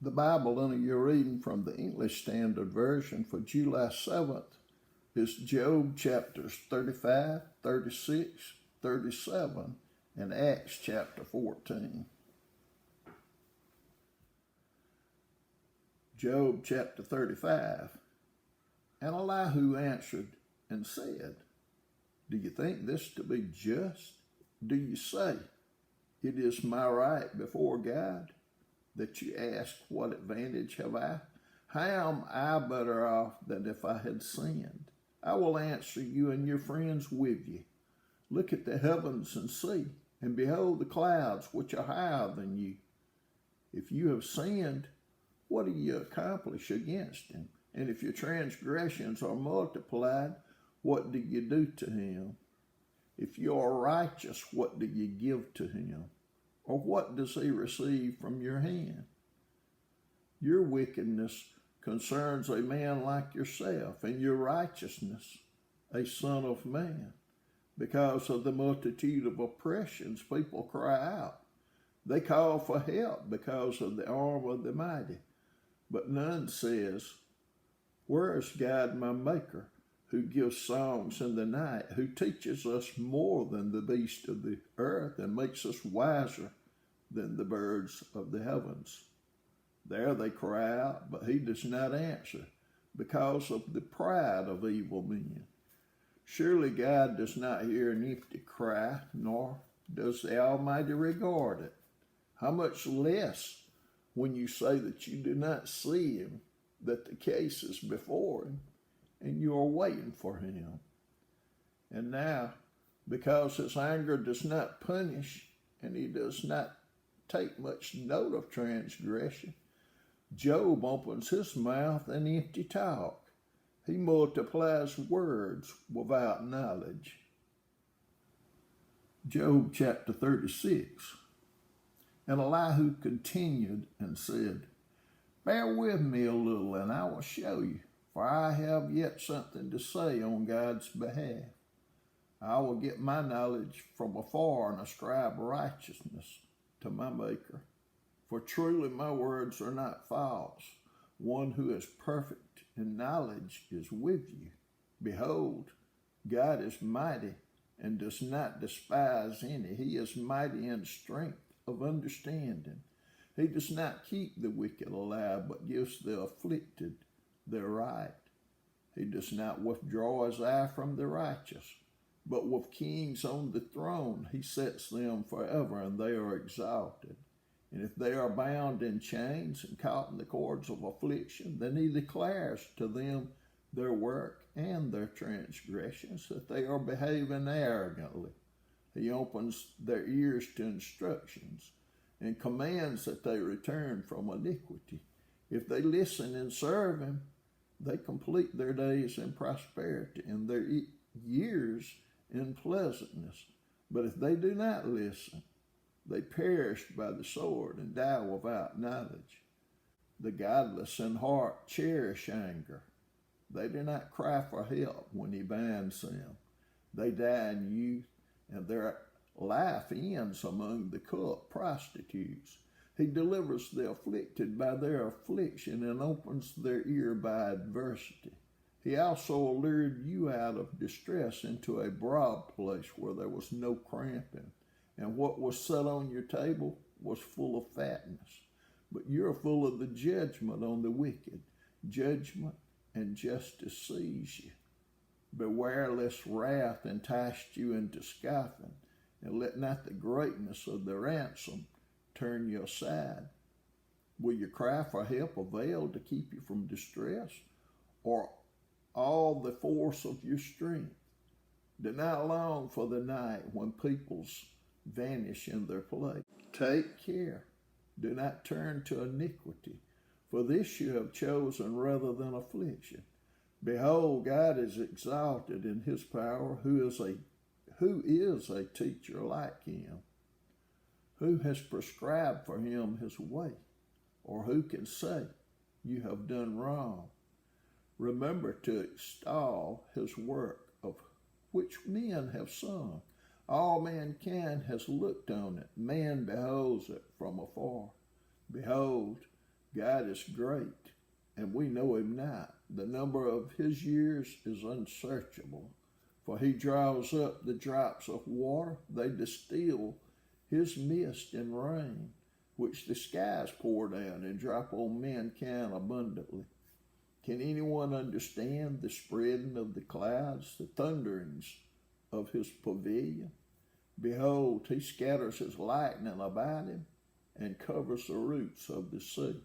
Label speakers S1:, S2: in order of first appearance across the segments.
S1: The Bible under your reading from the English Standard Version for July 7th is Job chapters 35, 36, 37, and Acts chapter 14. Job chapter 35. And Elihu answered and said, Do you think this to be just? Do you say, It is my right before God, that you ask, What advantage have I? How am I better off than if I had sinned? I will answer you and your friends with you. Look at the heavens and see, and behold the clouds which are higher than you. If you have sinned, what do you accomplish against him? And if your transgressions are multiplied, what do you do to him? If you are righteous, what do you give to him? Or what does he receive from your hand? Your wickedness concerns a man like yourself, and your righteousness a son of man. Because of the multitude of oppressions, people cry out. They call for help because of the arm of the mighty. But none says, Where is God my maker, who gives songs in the night, who teaches us more than the beasts of the earth and makes us wiser than the birds of the heavens? There they cry out, but he does not answer, because of the pride of evil men. Surely God does not hear an empty cry, nor does the Almighty regard it. How much less when you say that you do not see him, that the case is before him, and you are waiting for him. And now, because his anger does not punish, and he does not take much note of transgression, Job opens his mouth in empty talk. He multiplies words without knowledge. Job chapter 36. And Elihu continued and said, Bear with me a little, and I will show you, for I have yet something to say on God's behalf. I will get my knowledge from afar and ascribe righteousness to my Maker. For truly my words are not false. One who is perfect in knowledge is with you. Behold, God is mighty and does not despise any. He is mighty in strength of understanding. He does not keep the wicked alive, but gives the afflicted their right. He does not withdraw his eye from the righteous, but with kings on the throne he sets them forever, and they are exalted. And if they are bound in chains and caught in the cords of affliction, then he declares to them their work and their transgressions, that they are behaving arrogantly. He opens their ears to instructions and commands that they return from iniquity. If they listen and serve him, they complete their days in prosperity and their years in pleasantness. But if they do not listen, they perish by the sword and die without knowledge. The godless in heart cherish anger. They do not cry for help when he binds them. They die in youth, and their life ends among the corrupt prostitutes. He delivers the afflicted by their affliction and opens their ear by adversity. He also allured you out of distress into a broad place where there was no cramping, and what was set on your table was full of fatness. But you're full of the judgment on the wicked. Judgment and justice seize you. Beware lest wrath entice you into scoffing, and let not the greatness of the ransom turn you aside. Will your cry for help avail to keep you from distress, or all the force of your strength? Do not long for the night when peoples vanish in their place. Take care. Do not turn to iniquity, for this you have chosen rather than affliction. Behold, God is exalted in his power. Who is a teacher like him? Who has prescribed for him his way? Or who can say, You have done wrong? Remember to extol his work, of which men have sung. All mankind has looked on it. Man beholds it from afar. Behold, God is great, and we know him not. The number of his years is unsearchable, for he draws up the drops of water. They distill his mist and rain, which the skies pour down and drop on mankind abundantly. Can anyone understand the spreading of the clouds, the thunderings of his pavilion? Behold, he scatters his lightning about him and covers the roots of the sea.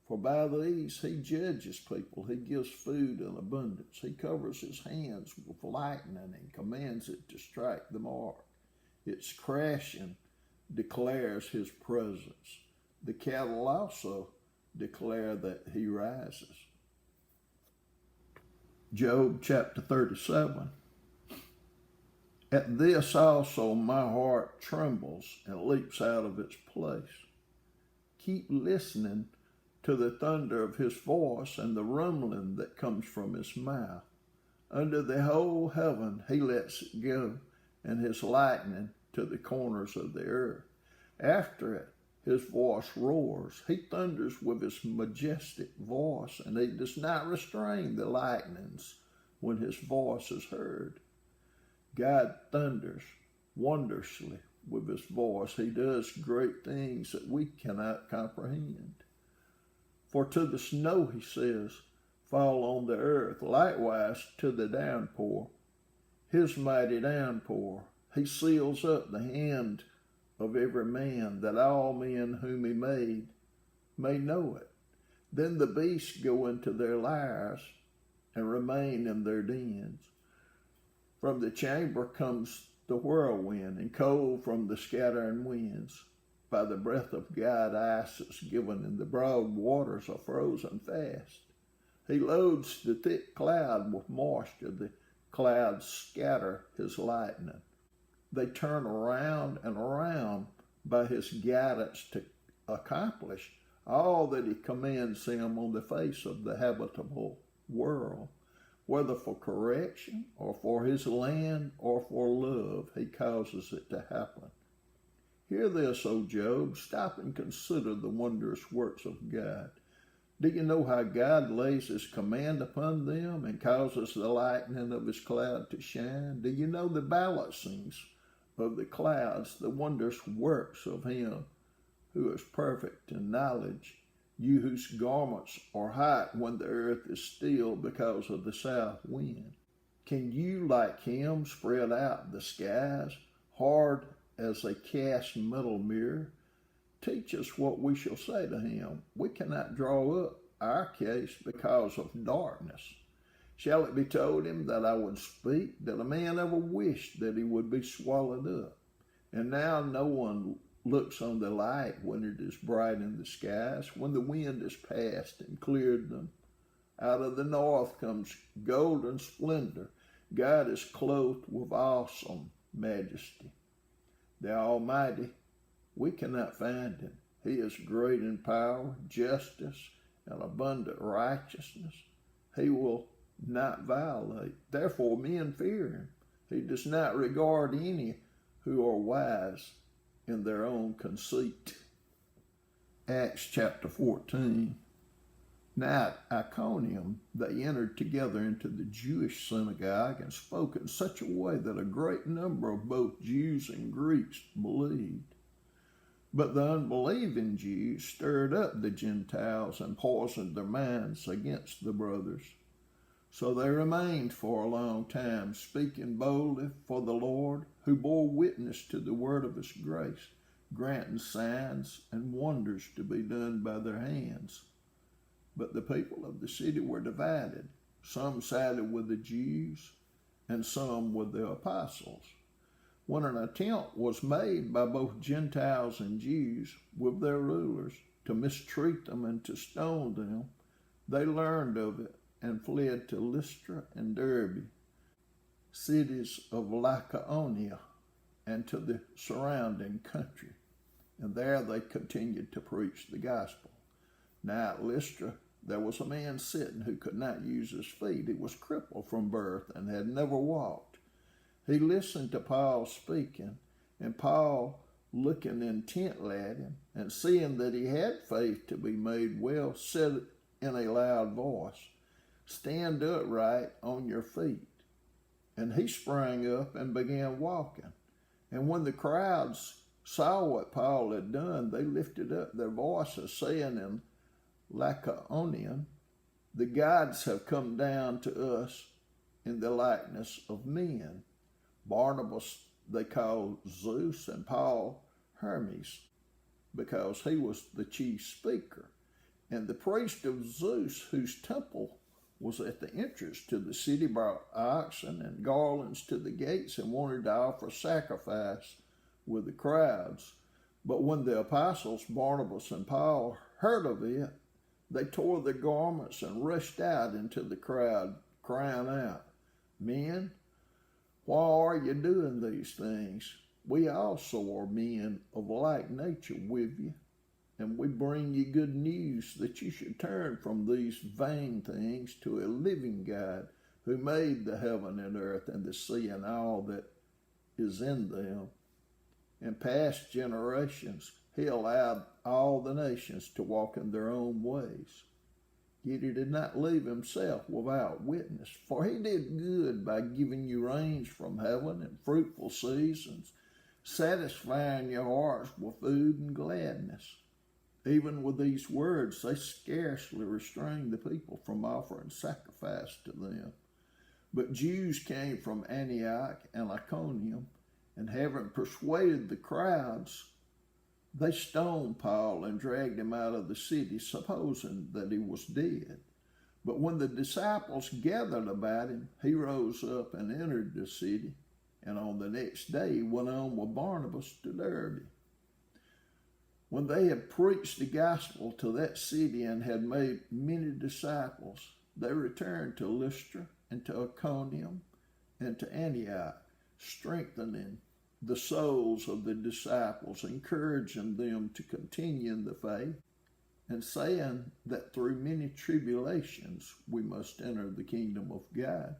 S1: For by these he judges people, he gives food in abundance. He covers his hands with lightning and commands it to strike the mark. Its crashing declares his presence. The cattle also declare that he rises. Job chapter 37. At this also my heart trembles and leaps out of its place. Keep listening to the thunder of his voice and the rumbling that comes from his mouth. Under the whole heaven he lets it go, and his lightning to the corners of the earth. After it, his voice roars. He thunders with his majestic voice, and he does not restrain the lightnings when his voice is heard. God thunders wondrously with his voice. He does great things that we cannot comprehend. For to the snow, he says, fall on the earth, likewise to the downpour, his mighty downpour. He seals up the hand of every man, that all men whom he made may know it. Then the beasts go into their lairs and remain in their dens. From the chamber comes the whirlwind, and cold from the scattering winds. By the breath of God ice is given, and the broad waters are frozen fast. He loads the thick cloud with moisture. The clouds scatter his lightning. They turn around and around by his guidance to accomplish all that he commands them on the face of the habitable world. Whether for correction or for his land or for love, he causes it to happen. Hear this, O Job, stop and consider the wondrous works of God. Do you know how God lays his command upon them and causes the lightning of his cloud to shine? Do you know the balancings of the clouds, the wondrous works of him who is perfect in knowledge? You whose garments are hot when the earth is still because of the south wind. Can you, like him, spread out the skies, hard as a cast metal mirror? Teach us what we shall say to him. We cannot draw up our case because of darkness. Shall it be told him that I would speak? Did a man ever wish that he would be swallowed up? And now no one looks on the light when it is bright in the skies, when the wind has passed and cleared them. Out of the north comes golden splendor. God is clothed with awesome majesty. The Almighty, we cannot find him. He is great in power, justice, and abundant righteousness. He will not violate. Therefore men fear him. He does not regard any who are wise in their own conceit. Acts chapter 14. Now at Iconium they entered together into the Jewish synagogue and spoke in such a way that a great number of both Jews and Greeks believed. But the unbelieving Jews stirred up the Gentiles and poisoned their minds against the brothers. So they remained for a long time, speaking boldly for the Lord, who bore witness to the word of his grace, granting signs and wonders to be done by their hands. But the people of the city were divided. Some sided with the Jews, and some with the apostles. When an attempt was made by both Gentiles and Jews with their rulers to mistreat them and to stone them, they learned of it and fled to Lystra and Derbe, cities of Lycaonia, and to the surrounding country. And there they continued to preach the gospel. Now at Lystra there was a man sitting who could not use his feet. He was crippled from birth and had never walked. He listened to Paul speaking, and Paul looking intently at him, and seeing that he had faith to be made well, said in a loud voice, "Stand upright on your feet." And he sprang up and began walking. And when the crowds saw what Paul had done, they lifted up their voices, saying in Lycaonian, "The gods have come down to us in the likeness of men." Barnabas they called Zeus, and Paul Hermes, because he was the chief speaker. And the priest of Zeus, whose temple was at the entrance to the city, brought oxen and garlands to the gates and wanted to offer sacrifice with the crowds. But when the apostles Barnabas and Paul heard of it, they tore their garments and rushed out into the crowd, crying out, "Men, why are you doing these things? We also are men of like nature with you, and we bring you good news that you should turn from these vain things to a living God who made the heaven and earth and the sea and all that is in them. In past generations, he allowed all the nations to walk in their own ways. Yet he did not leave himself without witness, for he did good by giving you rains from heaven and fruitful seasons, satisfying your hearts with food and gladness." Even with these words, they scarcely restrained the people from offering sacrifice to them. But Jews came from Antioch and Iconium, and having persuaded the crowds, they stoned Paul and dragged him out of the city, supposing that he was dead. But when the disciples gathered about him, he rose up and entered the city, and on the next day he went on with Barnabas to Derbe. When they had preached the gospel to that city and had made many disciples, they returned to Lystra and to Iconium and to Antioch, strengthening the souls of the disciples, encouraging them to continue in the faith, and saying that through many tribulations we must enter the kingdom of God.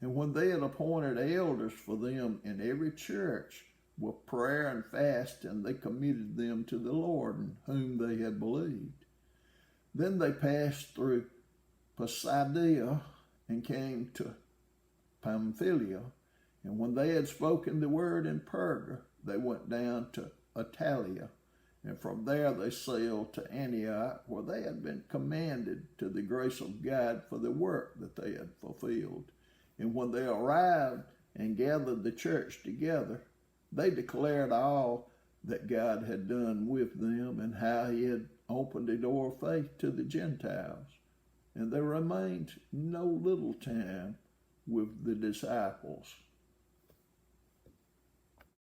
S1: And when they had appointed elders for them in every church, with prayer and fasting, they committed them to the Lord in whom they had believed. Then they passed through Pisidia and came to Pamphylia. And when they had spoken the word in Perga, they went down to Attalia. And from there they sailed to Antioch, where they had been commended to the grace of God for the work that they had fulfilled. And when they arrived and gathered the church together, they declared all that God had done with them and how he had opened a door of faith to the Gentiles. And they remained no little time with the disciples.